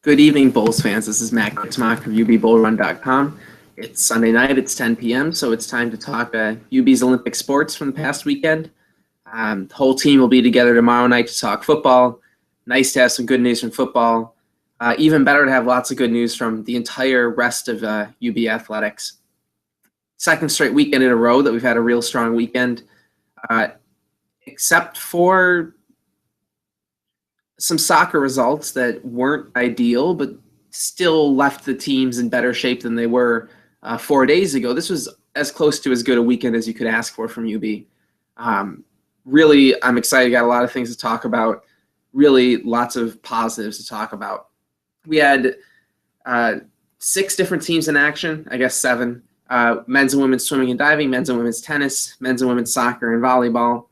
Good evening, Bulls fans. This is Matt Kitzmock from UBBullRun.com. It's Sunday night. It's 10 p.m., so it's time to talk UB's Olympic sports from the past weekend. The whole team will be together tomorrow night to talk football. Nice to have some good news from football. Even better to have lots of good news from the entire rest of UB athletics. Second straight weekend in a row that we've had a real strong weekend, except for some soccer results that weren't ideal, but still left the teams in better shape than they were 4 days ago. This was as close to as good a weekend as you could ask for from UB. Really, I'm excited. Got a lot of things to talk about. Really, lots of positives to talk about. We had 6 different teams in action, I guess 7. Men's and women's swimming and diving, men's and women's tennis, men's and women's soccer and volleyball.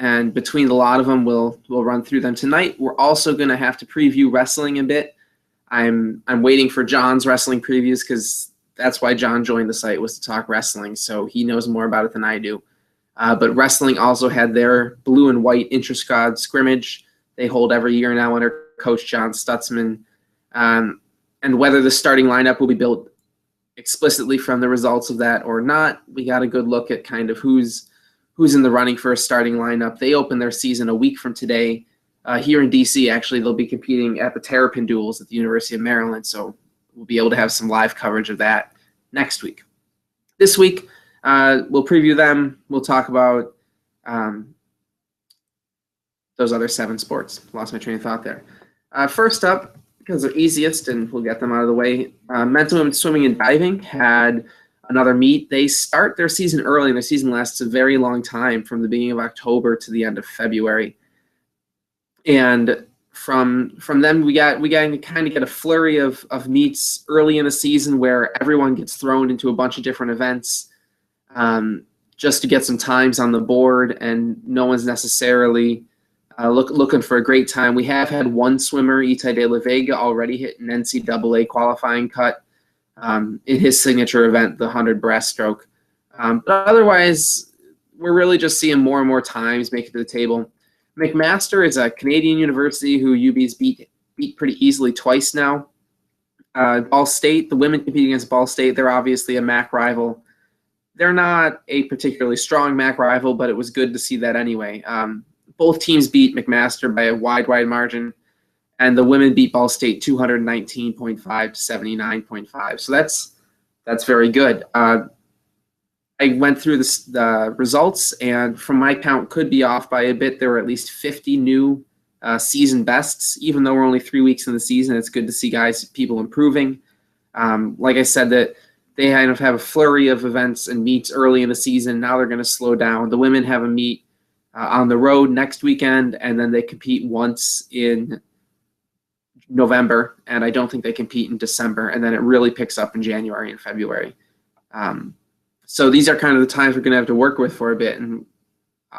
And between a lot of them, we'll run through them tonight. We're also going to have to preview wrestling a bit. I'm waiting for John's wrestling previews because that's why John joined the site, was to talk wrestling. So he knows more about it than I do. But wrestling also had their blue and white intra-squad scrimmage they hold every year now under Coach John Stutzman. And whether the starting lineup will be built explicitly from the results of that or not, we got a good look at kind of who's in the running for a starting lineup. They open their season a week from today. Here in D.C., actually, they'll be competing at the Terrapin Duels at the University of Maryland, so we'll be able to have some live coverage of that next week. This week, we'll preview them. We'll talk about those other 7 sports. Lost my train of thought there. First up, because they're easiest, and we'll get them out of the way, men's and women's swimming and diving had another meet. They start their season early, and their season lasts a very long time, from the beginning of October to the end of February. And from them, we got to kind of get a flurry of meets early in the season where everyone gets thrown into a bunch of different events just to get some times on the board, and no one's necessarily looking for a great time. We have had one swimmer, Itai de la Vega, already hit an NCAA qualifying cut in his signature event, the 100 breaststroke. But otherwise, we're really just seeing more and more times make it to the table. McMaster is a Canadian university who UB's beat pretty easily twice now. Ball State, the women competing against Ball State, they're obviously a MAC rival. They're not a particularly strong MAC rival, but it was good to see that anyway. Both teams beat McMaster by a wide margin, and the women beat Ball State 219.5 to 79.5. So that's very good. I went through the results, and from my count, could be off by a bit. There were at least 50 new season bests. Even though we're only 3 weeks in the season, it's good to see people improving. Like I said, that they kind of have a flurry of events and meets early in the season. Now they're going to slow down. The women have a meet on the road next weekend, and then they compete once in November, and I don't think they compete in December, and then it really picks up in January and February. So these are kind of the times we're going to have to work with for a bit, and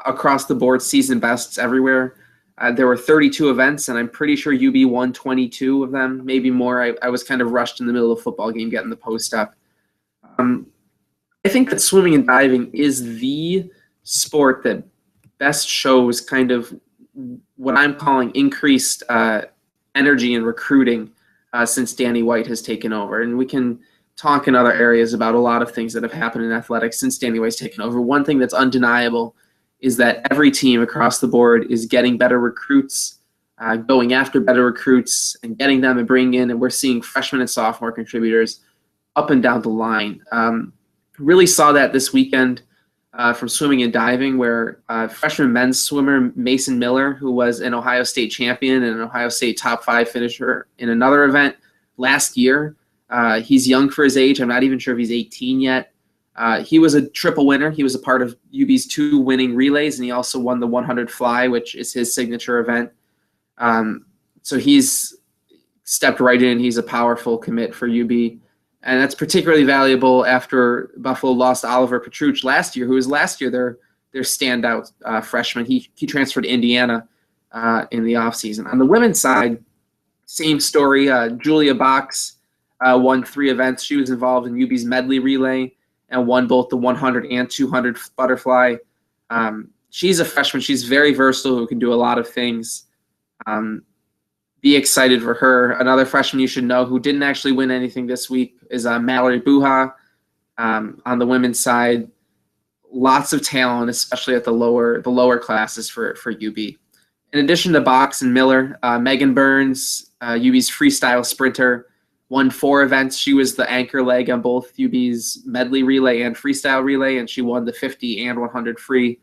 across the board, season bests everywhere. There were 32 events, and I'm pretty sure UB won 22 of them, maybe more. I was kind of rushed in the middle of the football game getting the post up. I think that swimming and diving is the sport that best shows kind of what I'm calling increased energy and recruiting since Danny White has taken over. And we can talk in other areas about a lot of things that have happened in athletics since Danny White's taken over. One thing that's undeniable is that every team across the board is getting better recruits, going after better recruits and getting them and bringing in, and we're seeing freshman and sophomore contributors up and down the line. Really saw that this weekend from swimming and diving, where freshman men's swimmer Mason Miller, who was an Ohio State champion and an Ohio State top 5 finisher in another event last year. He's young for his age. I'm not even sure if he's 18 yet. He was a triple winner. He was a part of UB's 2 winning relays, and he also won the 100 fly, which is his signature event. So he's stepped right in. He's a powerful commit for UB. And that's particularly valuable after Buffalo lost Oliver Petruch last year, who was last year their standout freshman. He transferred to Indiana in the offseason. On the women's side, same story. Julia Box won 3 events. She was involved in UB's medley relay and won both the 100 and 200 butterfly. She's a freshman. She's very versatile, who can do a lot of things. be excited for her. Another freshman you should know who didn't actually win anything this week is Mallory Buha on the women's side. Lots of talent, especially at the lower classes for UB. In addition to Box and Miller, Megan Burns, UB's freestyle sprinter, won 4 events. She was the anchor leg on both UB's medley relay and freestyle relay, and she won the 50 and 100 free.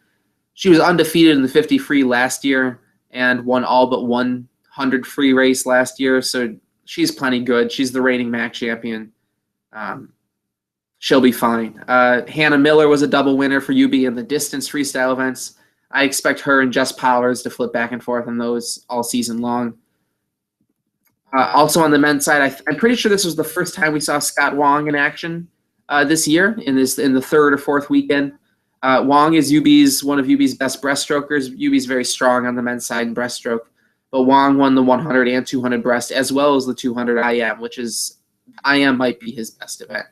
She was undefeated in the 50 free last year and won all but 100 free race last year, so she's plenty good. She's the reigning MAC champion. She'll be fine. Hannah Miller was a double winner for UB in the distance freestyle events. I expect her and Jess Powers to flip back and forth on those all season long. Also on the men's side, I'm pretty sure this was the first time we saw Scott Wong in action this year in the third or fourth weekend. Wong is one of UB's best breaststrokers. UB's very strong on the men's side in breaststroke, but Wong won the 100 and 200 breast as well as the 200 IM, which is IM might be his best event.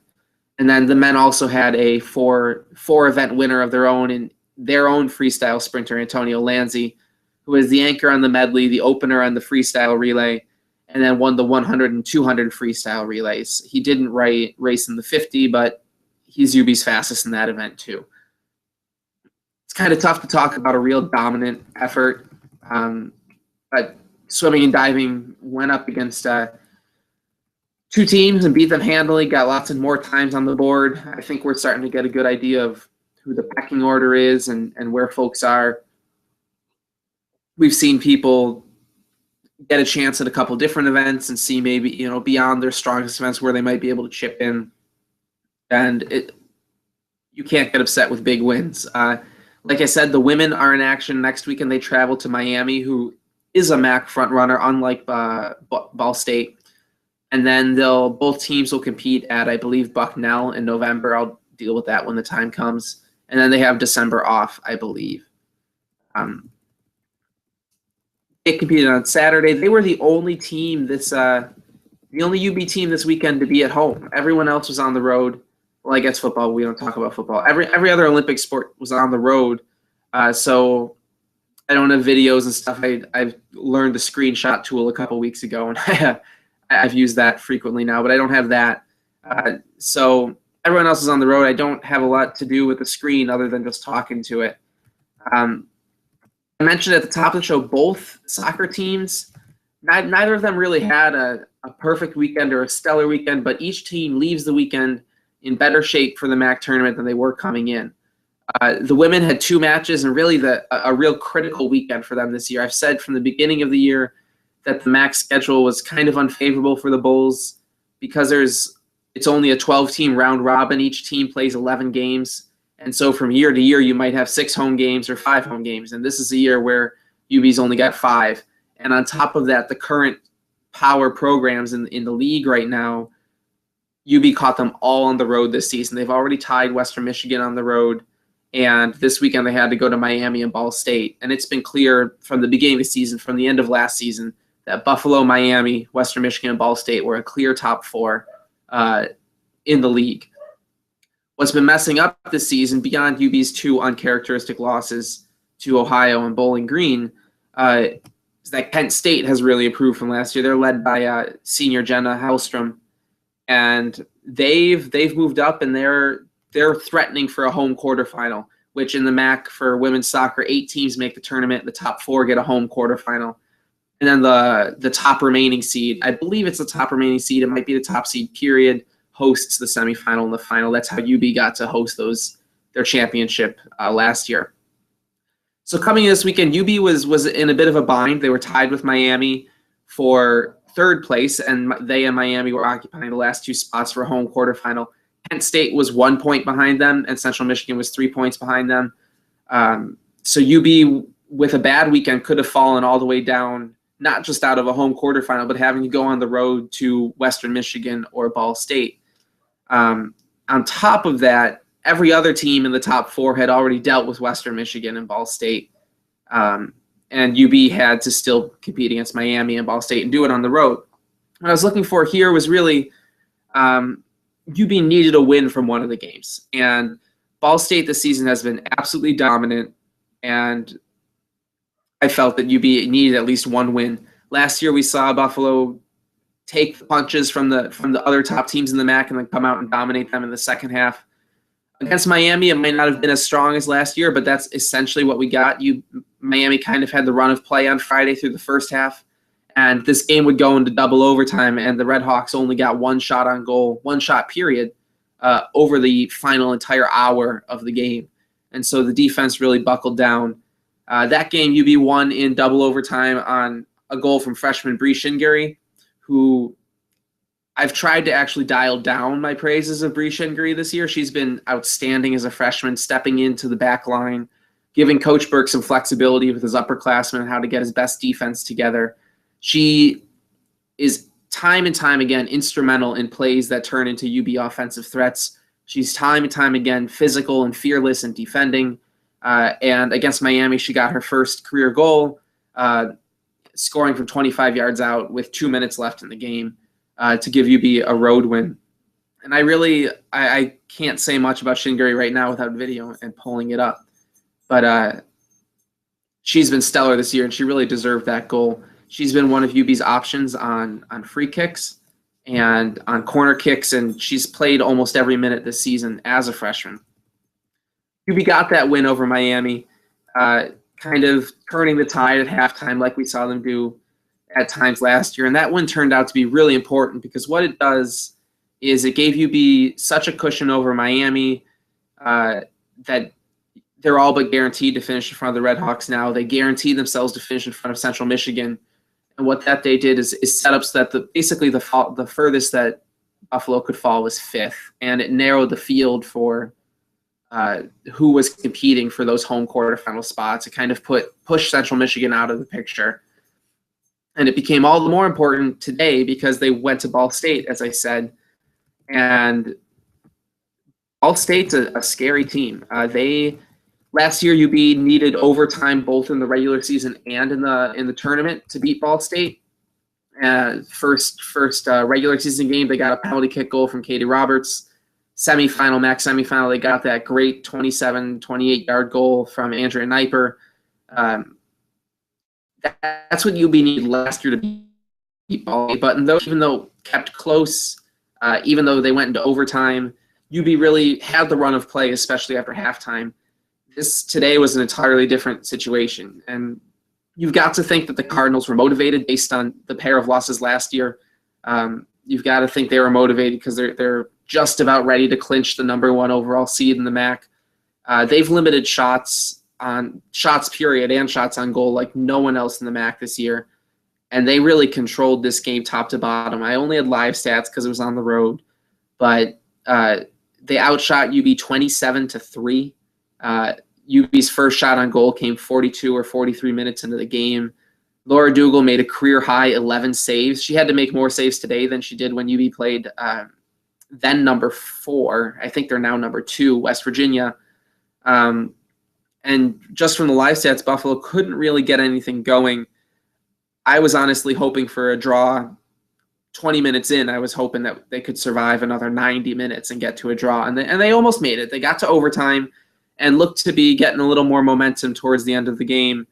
And then the men also had a four event winner of their own in their own freestyle sprinter, Antonio Lanzi, who was the anchor on the medley, the opener on the freestyle relay, and then won the 100 and 200 freestyle relays. He didn't race in the 50, but he's UB's fastest in that event too. It's kind of tough to talk about a real dominant effort, but swimming and diving went up against 2 teams and beat them handily, got lots of more times on the board. I think we're starting to get a good idea of who the pecking order is and where folks are. We've seen people get a chance at a couple different events and see maybe, beyond their strongest events where they might be able to chip in. And you can't get upset with big wins. Like I said, the women are in action next week and they travel to Miami, who is a MAC frontrunner, unlike Ball State. And then both teams will compete at, I believe, Bucknell in November. I'll deal with that when the time comes. And then they have December off, I believe. They competed on Saturday. They were the only team the only UB team this weekend to be at home. Everyone else was on the road. Well, I guess football. We don't talk about football. Every other Olympic sport was on the road. So I don't have videos and stuff. I've learned the screenshot tool a couple weeks ago, and I've used that frequently now, but I don't have that. So everyone else is on the road. I don't have a lot to do with the screen other than just talking to it. I mentioned at the top of the show, both soccer teams, neither of them really had a perfect weekend or a stellar weekend, but each team leaves the weekend in better shape for the MAC tournament than they were coming in. The women had 2 matches and really a real critical weekend for them this year. I've said from the beginning of the year that the MAC schedule was kind of unfavorable for the Bulls because it's only a 12-team round robin. Each team plays 11 games. And so from year to year, you might have 6 home games or 5 home games. And this is a year where UB's only got 5. And on top of that, the current power programs in the league right now, UB caught them all on the road this season. They've already tied Western Michigan on the road. And this weekend they had to go to Miami and Ball State. And it's been clear from the beginning of the season, from the end of last season, that Buffalo, Miami, Western Michigan, and Ball State were a clear top 4 in the league. What's been messing up this season, beyond UB's 2 uncharacteristic losses to Ohio and Bowling Green, is that Kent State has really improved from last year. They're led by senior Jenna Hellstrom, and they've moved up, and they're threatening for a home quarterfinal, which in the MAC for women's soccer, 8 teams make the tournament. The top 4 get a home quarterfinal. And then the top remaining seed, I believe it's the top remaining seed, it might be the top seed period, hosts the semifinal and the final. That's how UB got to host their championship last year. So coming in this weekend, UB was in a bit of a bind. They were tied with Miami for 3rd place, and they and Miami were occupying the last 2 spots for a home quarterfinal. Kent State was 1 point behind them, and Central Michigan was 3 points behind them. So UB, with a bad weekend, could have fallen all the way down, not just out of a home quarterfinal, but having to go on the road to Western Michigan or Ball State. On top of that, every other team in the top 4 had already dealt with Western Michigan and Ball State. And UB had to still compete against Miami and Ball State and do it on the road. What I was looking for here was really UB needed a win from one of the games. And Ball State this season has been absolutely dominant, and I felt that UB needed at least one win. Last year we saw Buffalo take the punches from the other top teams in the MAC and then come out and dominate them in the second half. Against Miami, it might not have been as strong as last year, but that's essentially what we got. Miami kind of had the run of play on Friday through the first half, and this game would go into double overtime, and the Redhawks only got one shot on goal, one shot period, over the final entire hour of the game. And so the defense really buckled down. That game, UB won in double overtime on a goal from freshman Bree Shingary, who I've tried to actually dial down my praises of Bree Shingary this year. She's been outstanding as a freshman, stepping into the back line, giving Coach Burke some flexibility with his upperclassmen and how to get his best defense together. She is time and time again instrumental in plays that turn into UB offensive threats. She's time and time again physical and fearless in defending. And against Miami, she got her first career goal, scoring from 25 yards out with 2 minutes left in the game. To give UB a road win. And I can't say much about Shingary right now without video and pulling it up. But she's been stellar this year, and she really deserved that goal. She's been one of UB's options on free kicks and on corner kicks, and she's played almost every minute this season as a freshman. UB got that win over Miami, kind of turning the tide at halftime like we saw them do at times last year, and that one turned out to be really important because what it does is it gave UB such a cushion over Miami that they're all but guaranteed to finish in front of the Redhawks now. They guaranteed themselves to finish in front of Central Michigan, and what that day did is set up so that basically the furthest that Buffalo could fall was fifth, and it narrowed the field for who was competing for those home quarterfinal spots. It kind of pushed Central Michigan out of the picture. And it became all the more important today because they went to Ball State, as I said. And Ball State's a scary team. Last year UB needed overtime both in the regular season and in the tournament to beat Ball State. First regular season game, they got a penalty kick goal from Katie Roberts. MAC semifinal, they got that great 27, 28-yard goal from Andrea Kniper. That's what UB needed last year to beat Ball State. But even though kept close, even though they went into overtime, UB really had the run of play, especially after halftime. This today was an entirely different situation. And you've got to think that the Cardinals were motivated based on the pair of losses last year. You've got to think they were motivated because they're just about ready to clinch the #1 overall seed in the MAC. They've limited shots period and shots on goal like no one else in the MAC this year. And they really controlled this game top to bottom. I only had live stats because it was on the road, but they outshot UB 27-3. UB's first shot on goal came 42 or 43 minutes into the game. Laura Dougal made a career high 11 saves. She had to make more saves today than she did when UB played then number 4. I think they're now number 2, West Virginia. And just from the live stats, Buffalo couldn't really get anything going. I was honestly hoping for a draw. 20 minutes in, I was hoping that they could survive another 90 minutes and get to a draw. And they almost made it. They got to overtime and looked to be getting a little more momentum towards the end of the game.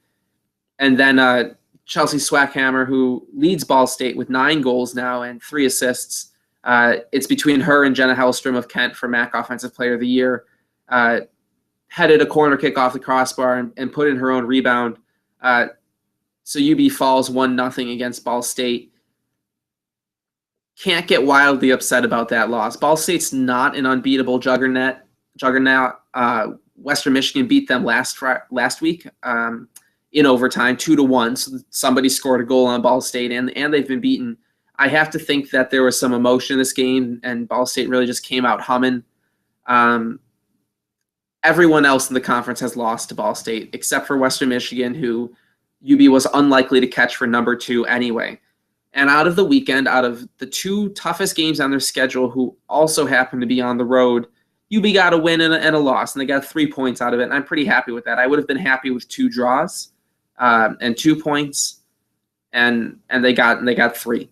And then Chelsea Swackhammer, who leads Ball State with 9 goals now and 3 assists. It's between her and Jenna Hellstrom of Kent for MAC Offensive Player of the Year. Headed a corner kick off the crossbar and put in her own rebound. So UB falls 1-0 against Ball State. Can't get wildly upset about that loss. Ball State's not an unbeatable juggernaut. Western Michigan beat them last week in overtime, 2-1. So somebody scored a goal on Ball State, and they've been beaten. I have to think that there was some emotion in this game, and Ball State really just came out humming. Everyone else in the conference has lost to Ball State, except for Western Michigan, who UB was unlikely to catch for number 2 anyway. And out of the weekend, out of the 2 toughest games on their schedule, who also happen to be on the road, UB got a win and a loss, and they got 3 points out of it, and I'm pretty happy with that. I would have been happy with 2 draws and 2 points, and they got 3.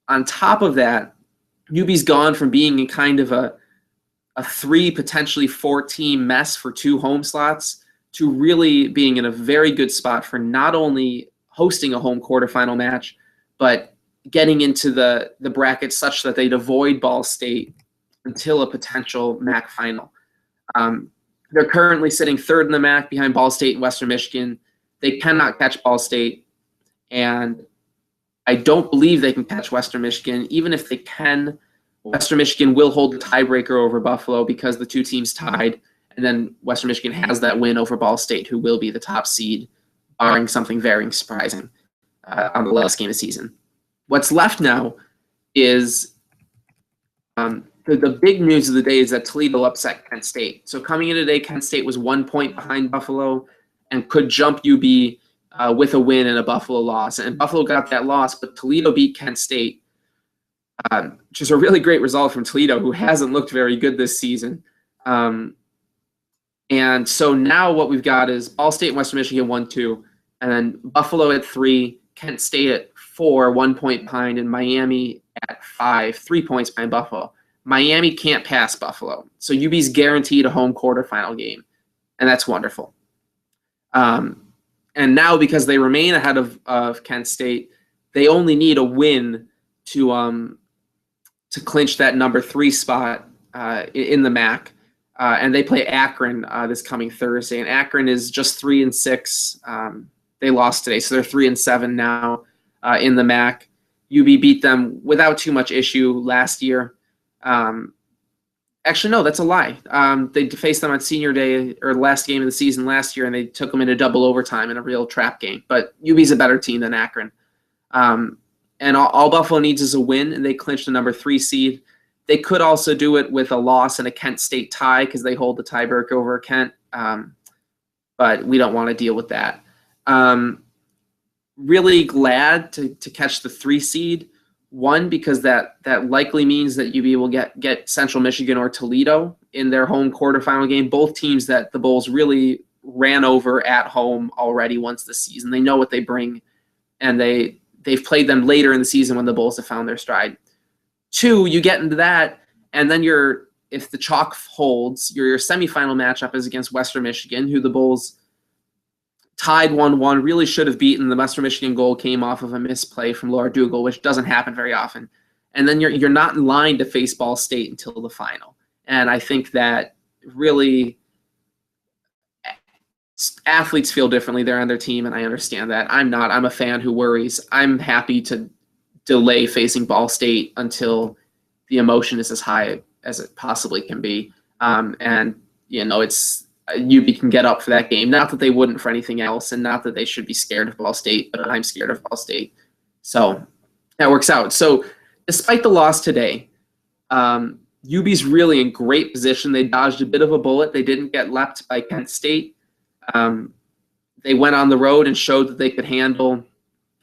On top of that, UB's gone from being in kind of a 3, potentially 4-team mess for 2 home slots to really being in a very good spot for not only hosting a home quarterfinal match, but getting into the bracket such that they'd avoid Ball State until a potential MAC final. They're currently sitting third in the MAC behind Ball State and Western Michigan. They cannot catch Ball State, and I don't believe they can catch Western Michigan. Even if they can, Western Michigan will hold the tiebreaker over Buffalo because the two teams tied, and then Western Michigan has that win over Ball State, who will be the top seed, barring something very surprising on the last game of the season. What's left now is the big news of the day is that Toledo upset Kent State. So coming into today, Kent State was 1 point behind Buffalo and could jump UB with a win and a Buffalo loss. And Buffalo got that loss, but Toledo beat Kent State, which is a really great result from Toledo, who hasn't looked very good this season. And so now what we've got is Ball State and Western Michigan 1-2, and then Buffalo at 3, Kent State at 4, 1 point behind, and Miami at 5, 3 points behind Buffalo. Miami can't pass Buffalo, so UB's guaranteed a home quarterfinal game, and that's wonderful. And now, because they remain ahead of Kent State, they only need a win to clinch that number 3 spot in the MAC. And they play Akron this coming Thursday. And Akron is just 3-6. They lost today, so they're 3-7 now in the MAC. UB beat them without too much issue last year. Actually, no, that's a lie. They faced them on senior day, or last game of the season last year, and they took them into double overtime in a real trap game. But UB's a better team than Akron. And all Buffalo needs is a win, and they clinch the number 3 seed. They could also do it with a loss and a Kent State tie because they hold the tiebreaker over Kent. But we don't want to deal with that. Really glad to catch the 3 seed. One, because that likely means that UB will get Central Michigan or Toledo in their home quarterfinal game. Both teams that the Bulls really ran over at home already once this season. They know what they bring, and they've played them later in the season when the Bulls have found their stride. 2, you get into that, and then if the chalk holds, your semifinal matchup is against Western Michigan, who the Bulls tied 1-1, really should have beaten. The Western Michigan goal came off of a misplay from Laura Dougal, which doesn't happen very often. And then you're not in line to face Ball State until the final. And I think that really athletes feel differently. They're on their team, and I understand that. I'm not. I'm a fan who worries. I'm happy to delay facing Ball State until the emotion is as high as it possibly can be. And, it's UB can get up for that game. Not that they wouldn't for anything else, and not that they should be scared of Ball State, but I'm scared of Ball State. So that works out. So despite the loss today, UB's really in great position. They dodged a bit of a bullet. They didn't get leapt by Kent State. They went on the road and showed that they could handle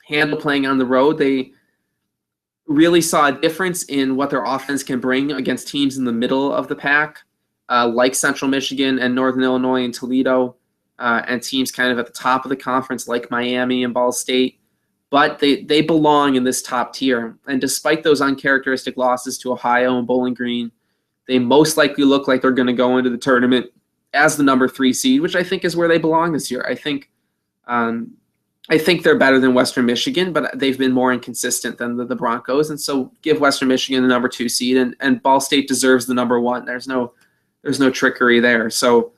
playing on the road. They really saw a difference in what their offense can bring against teams in the middle of the pack, like Central Michigan and Northern Illinois and Toledo, and teams kind of at the top of the conference like Miami and Ball State. But they belong in this top tier. And despite those uncharacteristic losses to Ohio and Bowling Green, they most likely look like they're going to go into the tournament as the number 3 seed, which I think is where they belong this year. I think they're better than Western Michigan, but they've been more inconsistent than the Broncos. And so give Western Michigan the number 2 seed, and Ball State deserves the number 1. There's no trickery there. So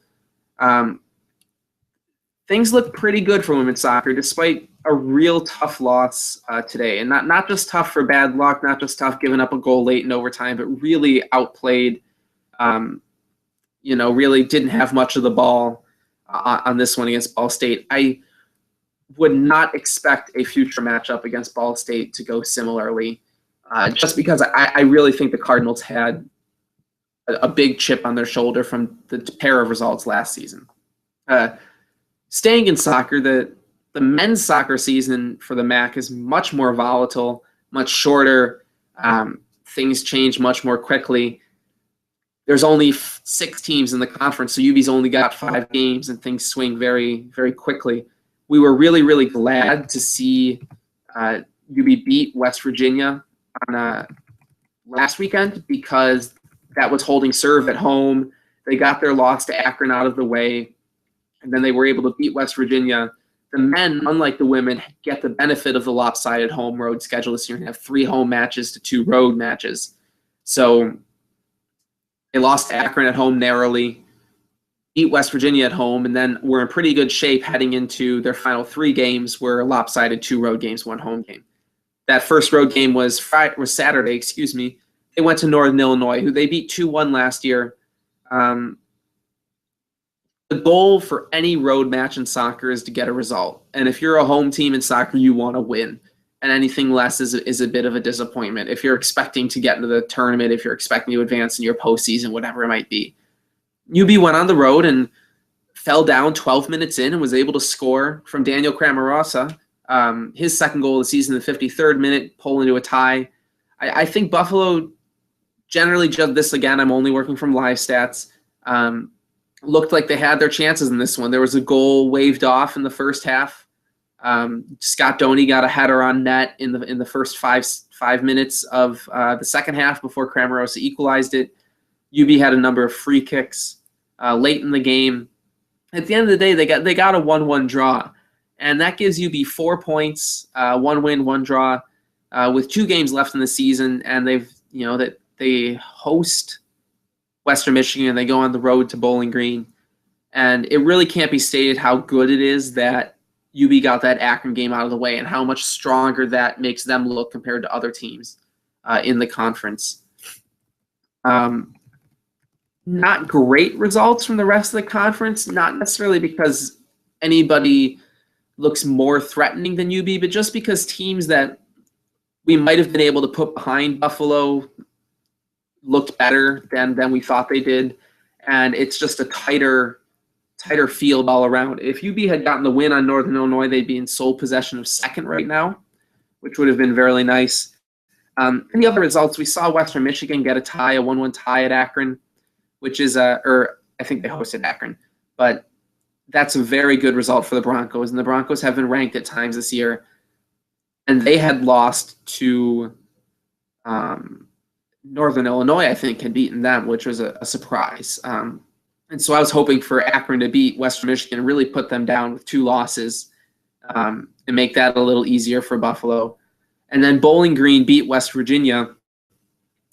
things look pretty good for women's soccer, despite a real tough loss today. And not just tough for bad luck, not just tough giving up a goal late in overtime, but really outplayed. Really didn't have much of the ball on this one against Ball State. I would not expect a future matchup against Ball State to go similarly, just because I really think the Cardinals had a big chip on their shoulder from the pair of results last season. Staying in soccer, the men's soccer season for the MAC is much more volatile, much shorter. Things change much more quickly. There's only 6 teams in the conference, so UB's only got 5 games, and things swing very, very quickly. We were really, really glad to see UB beat West Virginia on last weekend, because that was holding serve at home. They got their loss to Akron out of the way, and then they were able to beat West Virginia The men, unlike the women, get the benefit of the lopsided home road schedule this year and have 3 home matches to 2 road matches. So they lost to Akron at home narrowly, beat West Virginia at home, and then were in pretty good shape heading into their final 3 games, were lopsided 2 road games, 1 home game. That first road game was Saturday. They went to Northern Illinois, who they beat 2-1 last year. The goal for any road match in soccer is to get a result. And if you're a home team in soccer, you want to win. And anything less is a bit of a disappointment. If you're expecting to get into the tournament, if you're expecting to advance in your postseason, whatever it might be. UB went on the road and fell down 12 minutes in and was able to score from Daniel Cramarosa. His second goal of the season, the 53rd minute, pull into a tie. I think Buffalo generally, just this again, I'm only working from live stats, looked like they had their chances in this one. There was a goal waved off in the first half. Scott Doney got a header on net in the first five minutes of the second half before Cramarosa equalized it. UB had a number of free kicks late in the game. At the end of the day, they got a 1-1 draw, and that gives UB 4 points, 1 win, 1 draw, with 2 games left in the season. And they host Western Michigan, and they go on the road to Bowling Green. And it really can't be stated how good it is that UB got that Akron game out of the way and how much stronger that makes them look compared to other teams in the conference. Not great results from the rest of the conference, not necessarily because anybody looks more threatening than UB, but just because teams that we might have been able to put behind Buffalo looked better than we thought they did, and it's just a tighter field all around. If UB had gotten the win on Northern Illinois, they'd be in sole possession of second right now, which would have been very nice. And the other results, we saw Western Michigan get a 1-1 tie at Akron, which is I think they hosted Akron, but that's a very good result for the Broncos, and the Broncos have been ranked at times this year, and they had lost to Northern Illinois, I think, had beaten them, which was a surprise. And so I was hoping for Akron to beat Western Michigan and really put them down with 2 losses and make that a little easier for Buffalo. And then Bowling Green beat West Virginia,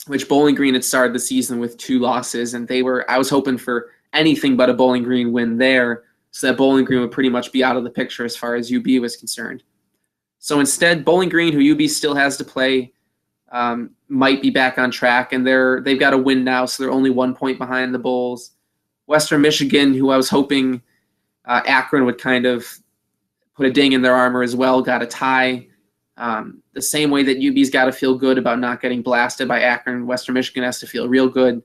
which Bowling Green had started the season with 2 losses, and I was hoping for anything but a Bowling Green win there, so that Bowling Green would pretty much be out of the picture as far as UB was concerned. So instead, Bowling Green, who UB still has to play, might be back on track, and they've got a win now, so they're only 1 point behind the Bulls. Western Michigan, who I was hoping Akron would kind of put a ding in their armor as well, got a tie. The same way that UB's got to feel good about not getting blasted by Akron, Western Michigan has to feel real good,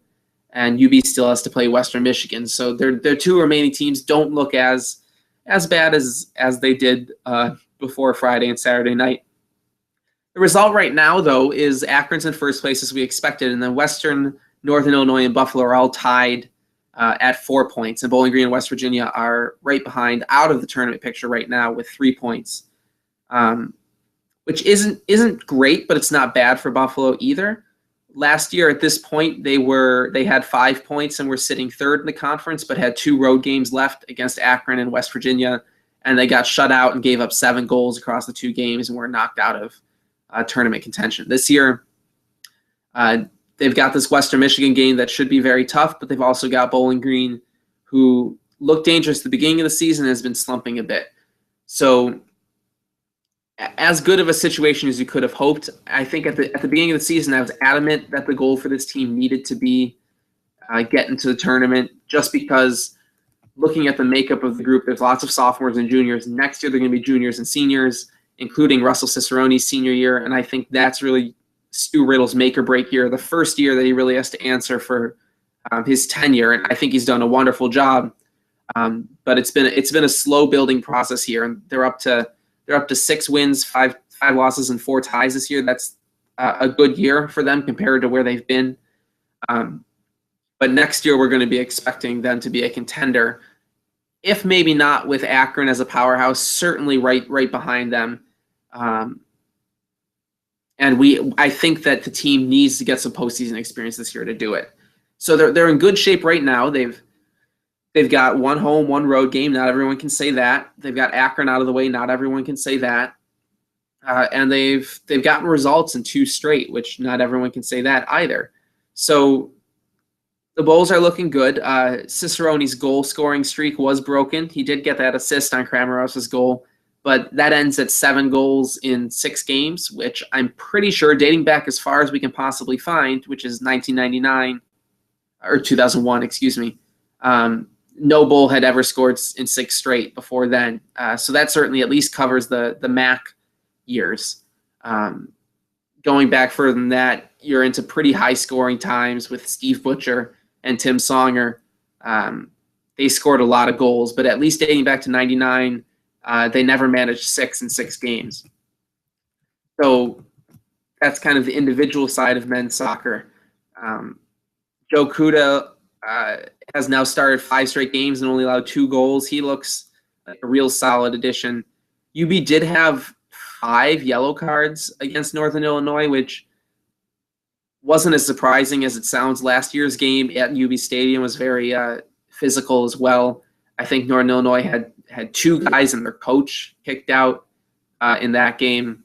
and UB still has to play Western Michigan. So their 2 remaining teams don't look as bad as they did before Friday and Saturday night. The result right now, though, is Akron's in first place as we expected, and then Western, Northern Illinois, and Buffalo are all tied at 4 points, and Bowling Green and West Virginia are right behind, out of the tournament picture right now with 3 points, which isn't great, but it's not bad for Buffalo either. Last year at this point, they had 5 points and were sitting third in the conference, but had 2 road games left against Akron and West Virginia, and they got shut out and gave up 7 goals across the 2 games and were knocked out of tournament contention. This year, they've got this Western Michigan game that should be very tough, but they've also got Bowling Green, who looked dangerous at the beginning of the season and has been slumping a bit. So as good of a situation as you could have hoped. I think at the beginning of the season, I was adamant that the goal for this team needed to be get into the tournament, just because looking at the makeup of the group, there's lots of sophomores and juniors. Next year, they're going to be juniors and seniors, including Russell Cicerone's senior year, and I think that's really Stu Riddle's make or break year, the first year that he really has to answer for his tenure, and I think he's done a wonderful job. But it's been a slow building process here, and they're up to 6 wins, 5 losses, and 4 ties this year. That's a good year for them compared to where they've been. But next year, we're going to be expecting them to be a contender, if maybe not with Akron as a powerhouse, certainly right behind them. And I think that the team needs to get some postseason experience this year to do it. So they're in good shape right now. They've They've got one home, one road game. Not everyone can say that. They've got Akron out of the way. Not everyone can say that. And they've gotten results in 2 straight, which not everyone can say that either. So the Bulls are looking good. Cicerone's goal scoring streak was broken. He did get that assist on Cramarosa's goal, but that ends at 7 goals in 6 games, which I'm pretty sure, dating back as far as we can possibly find, which is 1999 or 2001, excuse me. No Bull had ever scored in 6 straight before then. So that certainly at least covers the MAC years. Going back further than that, you're into pretty high scoring times with Steve Butcher and Tim Songer. They scored a lot of goals, but at least dating back to 99, they never managed 6 in 6 games. So that's kind of the individual side of men's soccer. Joe Kuda has now started 5 straight games and only allowed 2 goals. He looks like a real solid addition. UB did have 5 yellow cards against Northern Illinois, which wasn't as surprising as it sounds. Last year's game at UB Stadium was very physical as well. I think Northern Illinois had 2 guys and their coach kicked out in that game.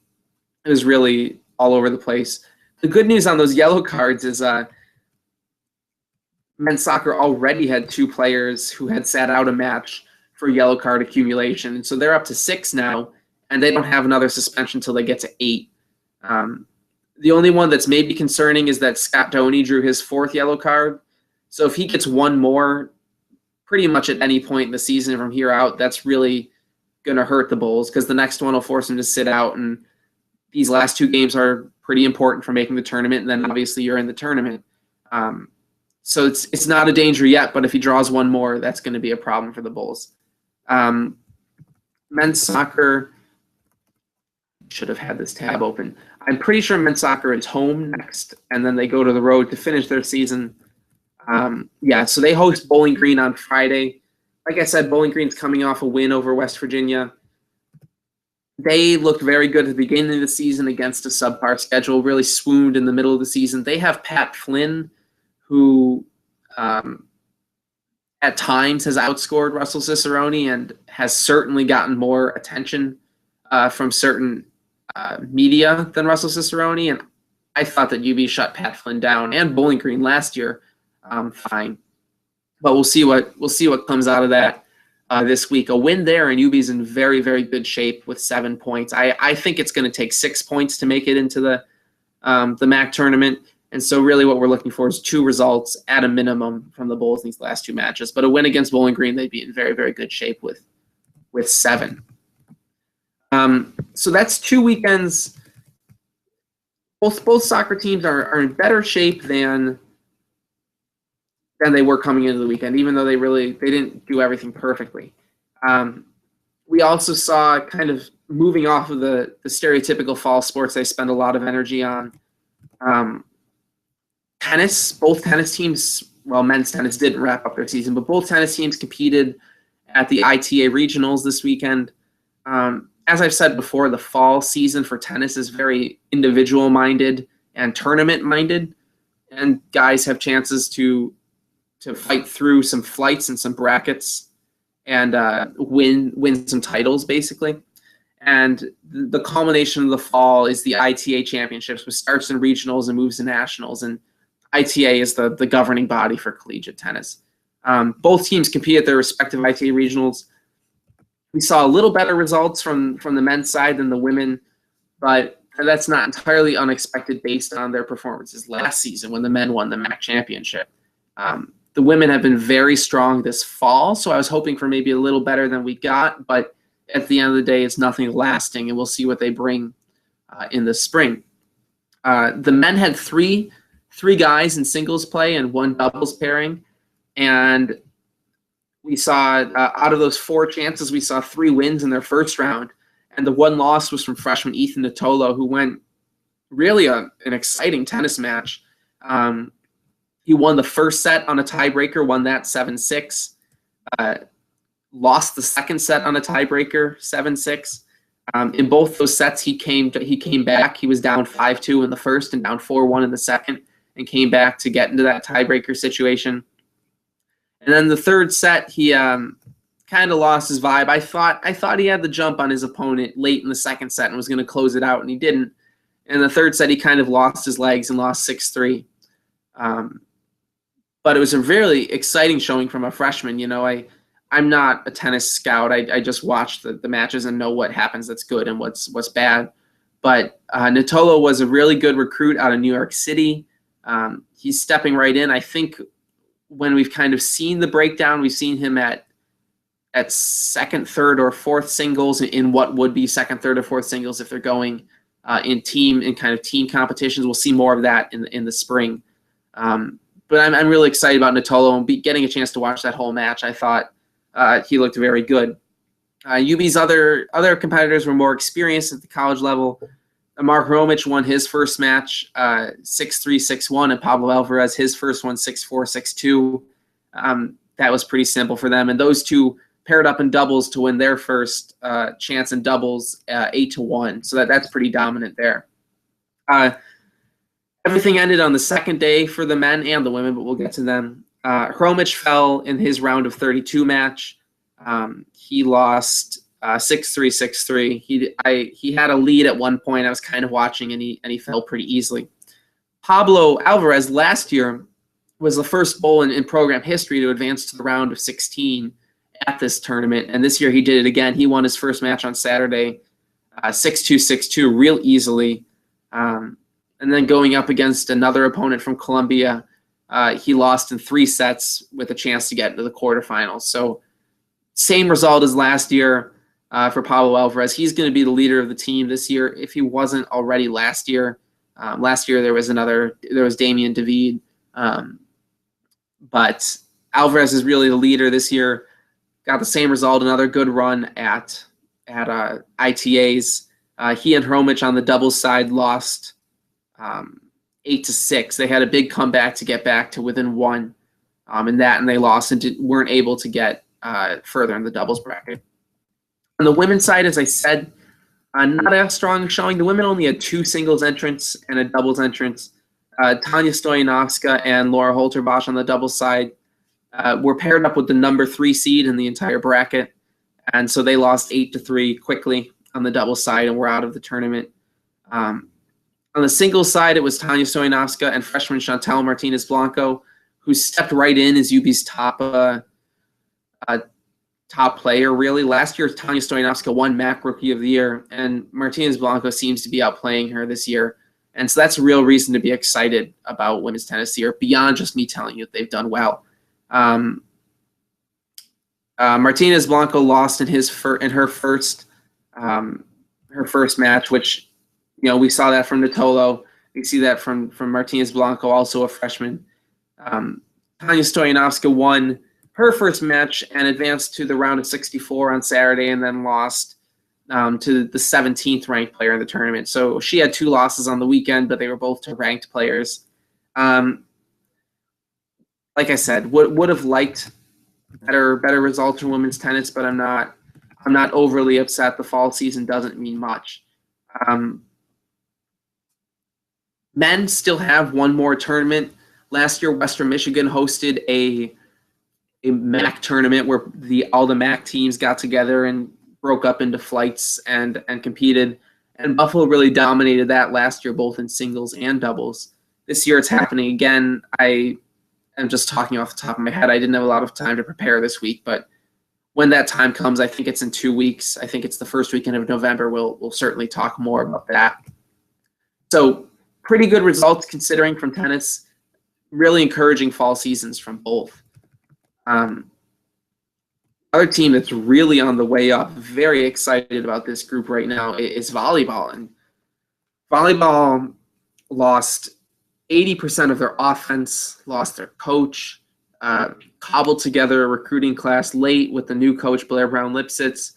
It was really all over the place. The good news on those yellow cards is men's soccer already had 2 players who had sat out a match for yellow card accumulation. And so they're up to 6 now, and they don't have another suspension until they get to 8. The only one that's maybe concerning is that Scott Doney drew his 4th yellow card. So if he gets 1 more pretty much at any point in the season from here out, that's really going to hurt the Bulls, because the next one will force him to sit out. And these last 2 games are pretty important for making the tournament. And then obviously you're in the tournament. So it's not a danger yet, but if he draws 1 more, that's going to be a problem for the Bulls. Men's soccer, should have had this tab open. I'm pretty sure men's soccer is home next, and then they go to the road to finish their season. So they host Bowling Green on Friday. Like I said, Bowling Green's coming off a win over West Virginia. They looked very good at the beginning of the season against a subpar schedule, really swooned in the middle of the season. They have Pat Flynn, who at times has outscored Russell Cicerone and has certainly gotten more attention from certain media than Russell Cicerone. And I thought that UB shut Pat Flynn down and Bowling Green last year fine. But we'll see what comes out of that this week. A win there, and UB's in very, very good shape with 7 points. I think it's going to take 6 points to make it into the MAC tournament. And so really what we're looking for is 2 results at a minimum from the Bulls in these last 2 matches. But a win against Bowling Green, they'd be in very, very good shape with 7. So that's 2 weekends. Both soccer teams are in better shape than they were coming into the weekend, even though they didn't do everything perfectly. We also saw, kind of moving off of the stereotypical fall sports they spend a lot of energy on, tennis. Both tennis teams, well, men's tennis didn't wrap up their season, but both tennis teams competed at the ITA regionals this weekend. As I've said before, the fall season for tennis is very individual-minded and tournament-minded, and guys have chances to fight through some flights and some brackets and win some titles, basically. And the culmination of the fall is the ITA championships, which starts in regionals and moves to nationals. And ITA is the governing body for collegiate tennis. Both teams compete at their respective ITA regionals. We saw a little better results from the men's side than the women, but that's not entirely unexpected based on their performances last season when the men won the MAC championship. The women have been very strong this fall, so I was hoping for maybe a little better than we got, but at the end of the day, it's nothing lasting, and we'll see what they bring in the spring. The men had three guys in singles play and 1 doubles pairing, and we saw out of those 4 chances, we saw 3 wins in their first round, and the 1 loss was from freshman Ethan Natolo, who went really an exciting tennis match. He won the first set on a tiebreaker, won that 7-6. Lost the second set on a tiebreaker, 7-6. In both those sets, he came back. He was down 5-2 in the first and down 4-1 in the second, and came back to get into that tiebreaker situation. And then the third set, he kind of lost his vibe. I thought he had the jump on his opponent late in the second set and was going to close it out, and he didn't. In the third set, he kind of lost his legs and lost 6-3. But it was a really exciting showing from a freshman. I'm not a tennis scout. I just watch the matches and know what happens that's good and what's bad. But Nittolo was a really good recruit out of New York City. He's stepping right in. I think when we've kind of seen the breakdown, we've seen him at second, third, or fourth singles in what would be second, third, or fourth singles if they're going in kind of team competitions. We'll see more of that in the spring. But I'm really excited about Nittolo and getting a chance to watch that whole match. I thought he looked very good. UB's other competitors were more experienced at the college level. Mark Romic won his first match 6-3, 6-1, and Pablo Alvarez his first one 6-4, 6-2. That was pretty simple for them. And those two paired up in doubles to win their first chance in doubles 8-1. So that's pretty dominant there. Everything ended on the second day for the men and the women, but we'll get to them. Hromic fell in his round of 32 match. He lost 6-3, 6-3. He had a lead at one point. I was kind of watching, and he fell pretty easily. Pablo Alvarez last year was the first bowl in program history to advance to the round of 16 at this tournament, and this year he did it again. He won his first match on Saturday, 6-2, 6-2, real easily. And then going up against another opponent from Colombia, he lost in 3 sets with a chance to get into the quarterfinals. So same result as last year for Pablo Alvarez. He's going to be the leader of the team this year if he wasn't already last year. Last year there was Damian David. But Alvarez is really the leader this year. Got the same result, another good run at ITAs. He and Hromic on the doubles side lost 8-6. They had a big comeback to get back to within 1 and they lost and weren't able to get further in the doubles bracket. On the women's side, as I said, not as strong showing. The women only had 2 singles entrants and a doubles entrance. Tanya Stoyanovska and Laura Holterbosch on the doubles side were paired up with the number 3 seed in the entire bracket, and so they lost 8-3 quickly on the doubles side and were out of the tournament. On the singles side, it was Tanya Stoyanovska and freshman Chantal Martinez Blanco, who stepped right in as UB's top player, really. Last year, Tanya Stoyanovska won MAC Rookie of the Year, and Martinez Blanco seems to be outplaying her this year. And so that's a real reason to be excited about women's tennis this year, beyond just me telling you that they've done well. Martinez Blanco lost in her first match, which we saw that from Nittolo. We see that from Martinez Blanco, also a freshman. Tanya Stoyanovska won her first match and advanced to the round of 64 on Saturday, and then lost to the 17th ranked player in the tournament. So she had 2 losses on the weekend, but they were both to ranked players. Like I said, would have liked better results in women's tennis, but I'm not overly upset. The fall season doesn't mean much. Men still have one more tournament. Last year, Western Michigan hosted a MAC tournament where all the MAC teams got together and broke up into flights and competed. And Buffalo really dominated that last year, both in singles and doubles. This year it's happening again. I am just talking off the top of my head. I didn't have a lot of time to prepare this week, but when that time comes, I think it's in 2 weeks. I think it's the first weekend of November. We'll certainly talk more about that. So pretty good results considering from tennis. Really encouraging fall seasons from both. Other team that's really on the way up, very excited about this group right now, is volleyball. And volleyball lost 80% of their offense, lost their coach, cobbled together a recruiting class late with the new coach, Blair Brown-Lipsitz.